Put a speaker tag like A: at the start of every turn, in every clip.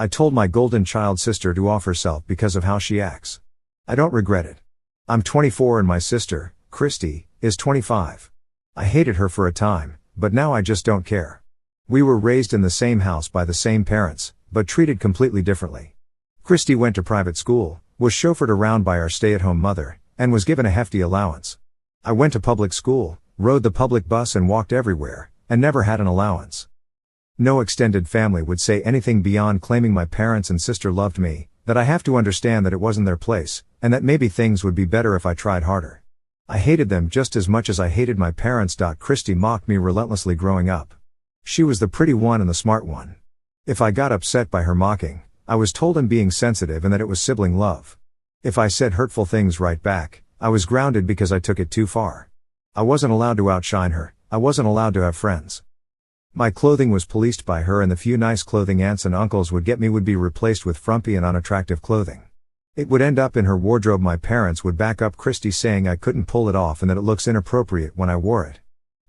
A: I told my golden child sister to off herself because of how she acts. I don't regret it. I'm 24 and my sister, Christy, is 25. I hated her for a time, but now I just don't care. We were raised in the same house by the same parents, but treated completely differently. Christy went to private school, was chauffeured around by our stay-at-home mother, and was given a hefty allowance. I went to public school, rode the public bus and walked everywhere, and never had an allowance. No extended family would say anything beyond claiming my parents and sister loved me, that I have to understand that it wasn't their place, and that maybe things would be better if I tried harder. I hated them just as much as I hated my parents. Christy mocked me relentlessly growing up. She was the pretty one and the smart one. If I got upset by her mocking, I was told I'm being sensitive and that it was sibling love. If I said hurtful things right back, I was grounded because I took it too far. I wasn't allowed to outshine her, I wasn't allowed to have friends. My clothing was policed by her, and the few nice clothing aunts and uncles would get me would be replaced with frumpy and unattractive clothing. It would end up in her wardrobe. My parents would back up Christy, saying I couldn't pull it off and that it looks inappropriate when I wore it.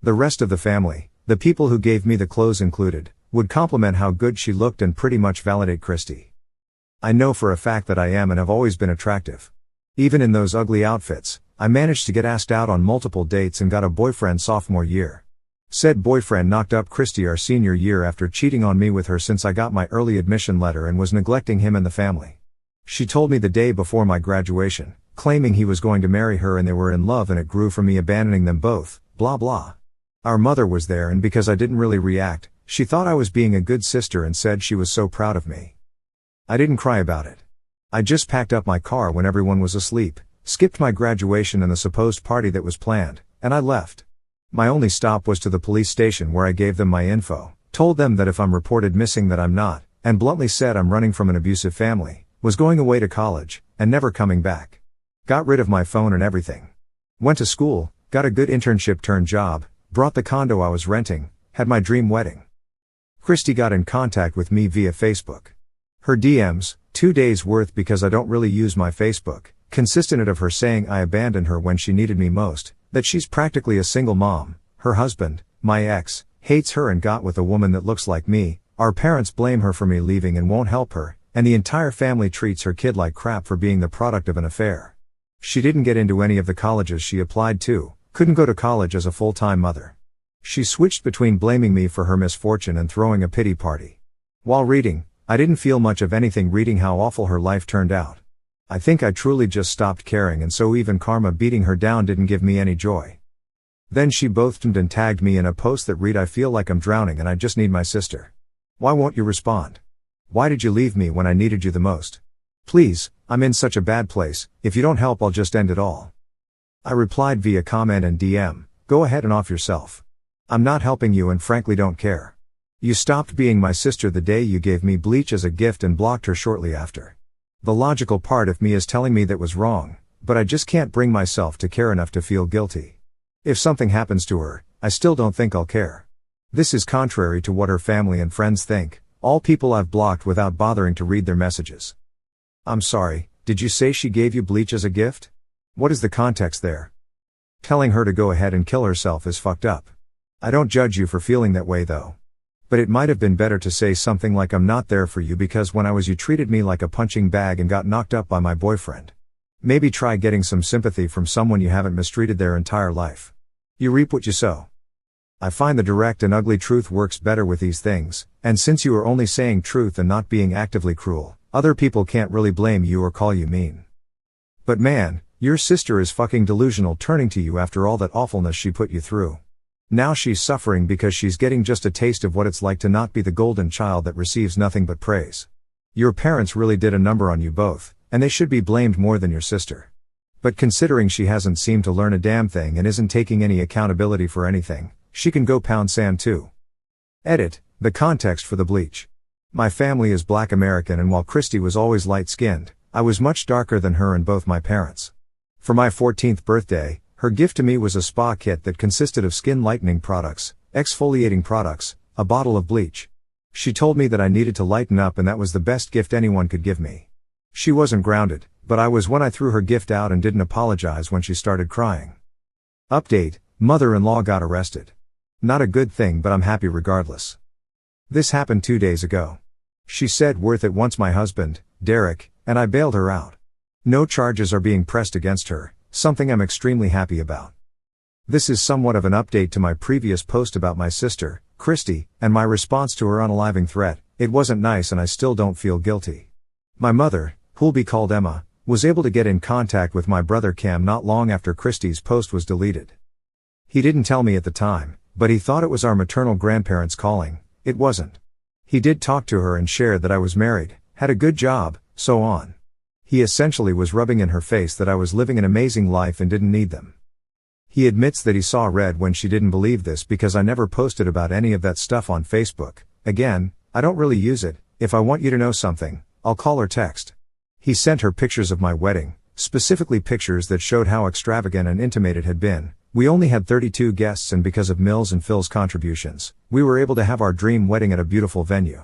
A: The rest of the family, the people who gave me the clothes included, would compliment how good she looked and pretty much validate Christy. I know for a fact that I am and have always been attractive. Even in those ugly outfits, I managed to get asked out on multiple dates and got a boyfriend sophomore year. Said boyfriend knocked up Christy our senior year after cheating on me with her since I got my early admission letter and was neglecting him and the family. She told me the day before my graduation, claiming he was going to marry her and they were in love and it grew from me abandoning them both, blah blah. Our mother was there, and because I didn't really react, she thought I was being a good sister and said she was so proud of me. I didn't cry about it. I just packed up my car when everyone was asleep, skipped my graduation and the supposed party that was planned, and I left. My only stop was to the police station where I gave them my info, told them that if I'm reported missing that I'm not, and bluntly said I'm running from an abusive family, was going away to college, and never coming back. Got rid of my phone and everything. Went to school, got a good internship turned job, bought the condo I was renting, had my dream wedding. Christy got in contact with me via Facebook. Her DMs, 2 days worth because I don't really use my Facebook, consisted of her saying I abandoned her when she needed me most, that she's practically a single mom, her husband, my ex, hates her and got with a woman that looks like me, our parents blame her for me leaving and won't help her, and the entire family treats her kid like crap for being the product of an affair. She didn't get into any of the colleges she applied to, couldn't go to college as a full-time mother. She switched between blaming me for her misfortune and throwing a pity party. While reading, I didn't feel much of anything reading how awful her life turned out. I think I truly just stopped caring, and so even karma beating her down didn't give me any joy. Then she both and tagged me in a post that read, I feel like I'm drowning and I just need my sister. Why won't you respond? Why did you leave me when I needed you the most? Please, I'm in such a bad place, if you don't help I'll just end it all. I replied via comment and DM, go ahead and off yourself. I'm not helping you and frankly don't care. You stopped being my sister the day you gave me bleach as a gift and blocked her shortly after. The logical part of me is telling me that was wrong, but I just can't bring myself to care enough to feel guilty. If something happens to her, I still don't think I'll care. This is contrary to what her family and friends think, all people I've blocked without bothering to read their messages. I'm sorry, did you say she gave you bleach as a gift? What is the context there? Telling her to go ahead and kill herself is fucked up. I don't judge you for feeling that way though. But it might have been better to say something like I'm not there for you because when I was you treated me like a punching bag and got knocked up by my boyfriend. Maybe try getting some sympathy from someone you haven't mistreated their entire life. You reap what you sow. I find the direct and ugly truth works better with these things, and since you are only saying truth and not being actively cruel, other people can't really blame you or call you mean. But man, your sister is fucking delusional turning to you after all that awfulness she put you through. Now she's suffering because she's getting just a taste of what it's like to not be the golden child that receives nothing but praise. Your parents really did a number on you both, and they should be blamed more than your sister. But considering she hasn't seemed to learn a damn thing and isn't taking any accountability for anything, she can go pound sand too. Edit, the context for the bleach. My family is Black American, and while Christy was always light-skinned, I was much darker than her and both my parents. For my 14th birthday, her gift to me was a spa kit that consisted of skin lightening products, exfoliating products, a bottle of bleach. She told me that I needed to lighten up and that was the best gift anyone could give me. She wasn't grounded, but I was when I threw her gift out and didn't apologize when she started crying. Update, mother-in-law got arrested. Not a good thing, but I'm happy regardless. This happened 2 days ago. She said worth it once my husband, Derek, and I bailed her out. No charges are being pressed against her, something I'm extremely happy about. This is somewhat of an update to my previous post about my sister, Christy, and my response to her unaliving threat. It wasn't nice and I still don't feel guilty. My mother, who'll be called Emma, was able to get in contact with my brother Cam not long after Christy's post was deleted. He didn't tell me at the time, but he thought it was our maternal grandparents calling. It wasn't. He did talk to her and shared that I was married, had a good job, so on. He essentially was rubbing in her face that I was living an amazing life and didn't need them. He admits that he saw red when she didn't believe this because I never posted about any of that stuff on Facebook. Again, I don't really use it. If I want you to know something, I'll call or text. He sent her pictures of my wedding, specifically pictures that showed how extravagant and intimate it had been. We only had 32 guests and because of Mills and Phil's contributions, we were able to have our dream wedding at a beautiful venue.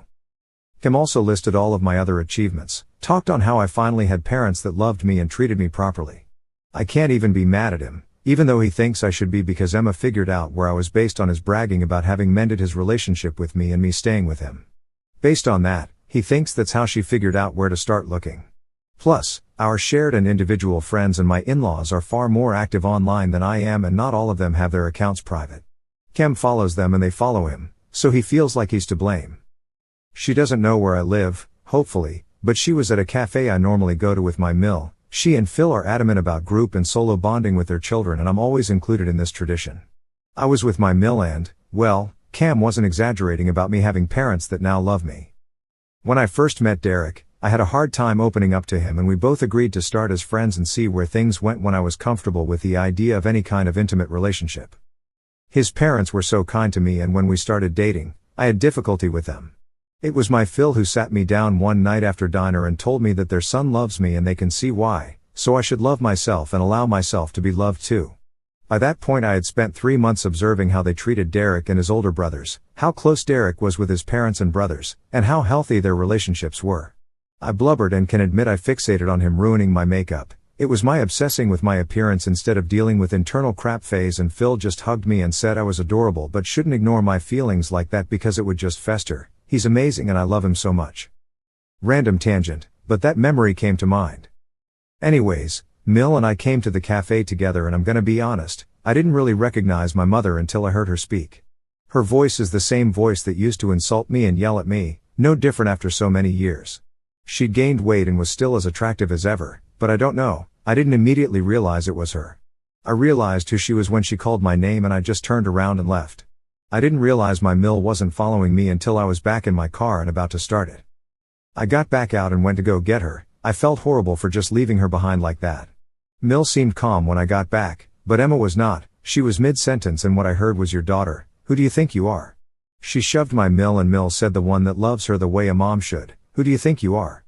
A: Kim also listed all of my other achievements, talked on how I finally had parents that loved me and treated me properly. I can't even be mad at him, even though he thinks I should be because Emma figured out where I was based on his bragging about having mended his relationship with me and me staying with him. Based on that, he thinks that's how she figured out where to start looking. Plus, our shared and individual friends and my in-laws are far more active online than I am and not all of them have their accounts private. Kem follows them and they follow him, so he feels like he's to blame. She doesn't know where I live, hopefully, but she was at a cafe I normally go to with my Mill. She and Phil are adamant about group and solo bonding with their children and I'm always included in this tradition. I was with my Mill and, well, Cam wasn't exaggerating about me having parents that now love me. When I first met Derek, I had a hard time opening up to him and we both agreed to start as friends and see where things went when I was comfortable with the idea of any kind of intimate relationship. His parents were so kind to me and when we started dating, I had difficulty with them. It was my Phil who sat me down one night after dinner and told me that their son loves me and they can see why, so I should love myself and allow myself to be loved too. By that point I had spent 3 months observing how they treated Derek and his older brothers, how close Derek was with his parents and brothers, and how healthy their relationships were. I blubbered and can admit I fixated on him ruining my makeup. It was my obsessing with my appearance instead of dealing with internal crap phase and Phil just hugged me and said I was adorable but shouldn't ignore my feelings like that because it would just fester. He's amazing and I love him so much. Random tangent, but that memory came to mind. Anyways, Mill and I came to the cafe together and I'm gonna be honest, I didn't really recognize my mother until I heard her speak. Her voice is the same voice that used to insult me and yell at me, no different after so many years. She'd gained weight and was still as attractive as ever, but I don't know, I didn't immediately realize it was her. I realized who she was when she called my name and I just turned around and left. I didn't realize my Mill wasn't following me until I was back in my car and about to start it. I got back out and went to go get her. I felt horrible for just leaving her behind like that. Mill seemed calm when I got back, but Emma was not. She was mid-sentence and what I heard was your daughter. Who do you think you are? She shoved my Mill and Mill said the one that loves her the way a mom should. Who do you think you are?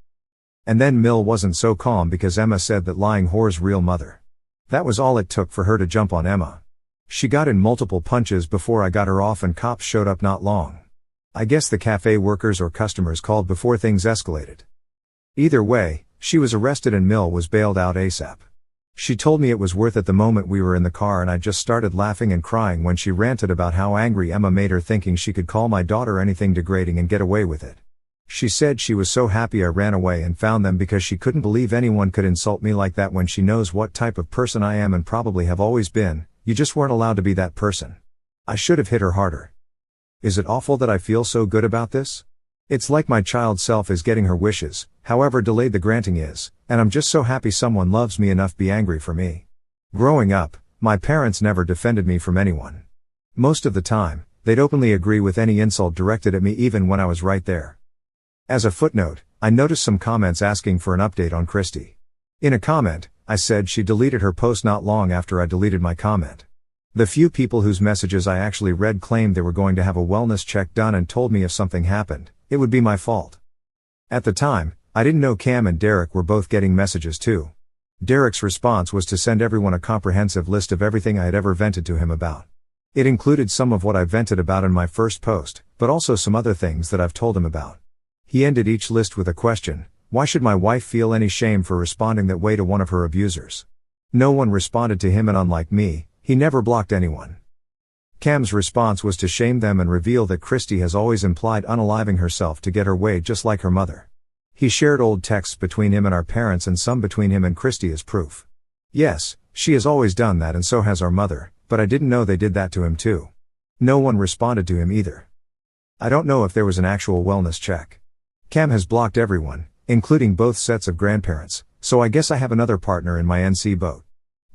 A: And then Mill wasn't so calm because Emma said that lying whore's real mother. That was all it took for her to jump on Emma. She got in multiple punches before I got her off and cops showed up not long. I guess the cafe workers or customers called before things escalated. Either way, she was arrested and Mill was bailed out ASAP. She told me it was worth it the moment we were in the car and I just started laughing and crying when she ranted about how angry Emma made her thinking she could call my daughter anything degrading and get away with it. She said she was so happy I ran away and found them because she couldn't believe anyone could insult me like that when she knows what type of person I am and probably have always been. You just weren't allowed to be that person. I should have hit her harder. Is it awful that I feel so good about this? It's like my child self is getting her wishes, however delayed the granting is, and I'm just so happy someone loves me enough to be angry for me. Growing up, my parents never defended me from anyone. Most of the time, they'd openly agree with any insult directed at me even when I was right there. As a footnote, I noticed some comments asking for an update on Christy. In a comment, I said she deleted her post not long after I deleted my comment. The few people whose messages I actually read claimed they were going to have a wellness check done and told me if something happened, it would be my fault. At the time, I didn't know Cam and Derek were both getting messages too. Derek's response was to send everyone a comprehensive list of everything I had ever vented to him about. It included some of what I vented about in my first post, but also some other things that I've told him about. He ended each list with a question: why should my wife feel any shame for responding that way to one of her abusers? No one responded to him and unlike me, he never blocked anyone. Cam's response was to shame them and reveal that Christy has always implied unaliving herself to get her way just like her mother. He shared old texts between him and our parents and some between him and Christy as proof. Yes, she has always done that and so has our mother, but I didn't know they did that to him too. No one responded to him either. I don't know if there was an actual wellness check. Cam has blocked everyone, including both sets of grandparents, so I guess I have another partner in my NC boat.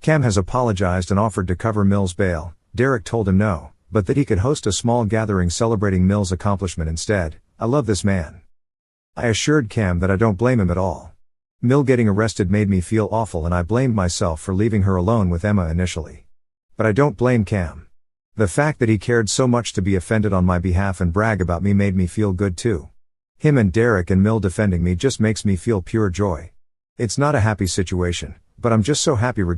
A: Cam has apologized and offered to cover Mill's bail. Derek told him no, but that he could host a small gathering celebrating Mill's accomplishment instead. I love this man. I assured Cam that I don't blame him at all. Mill getting arrested made me feel awful and I blamed myself for leaving her alone with Emma initially. But I don't blame Cam. The fact that he cared so much to be offended on my behalf and brag about me made me feel good too. Him and Derek and Mill defending me just makes me feel pure joy. It's not a happy situation, but I'm just so happy regardless.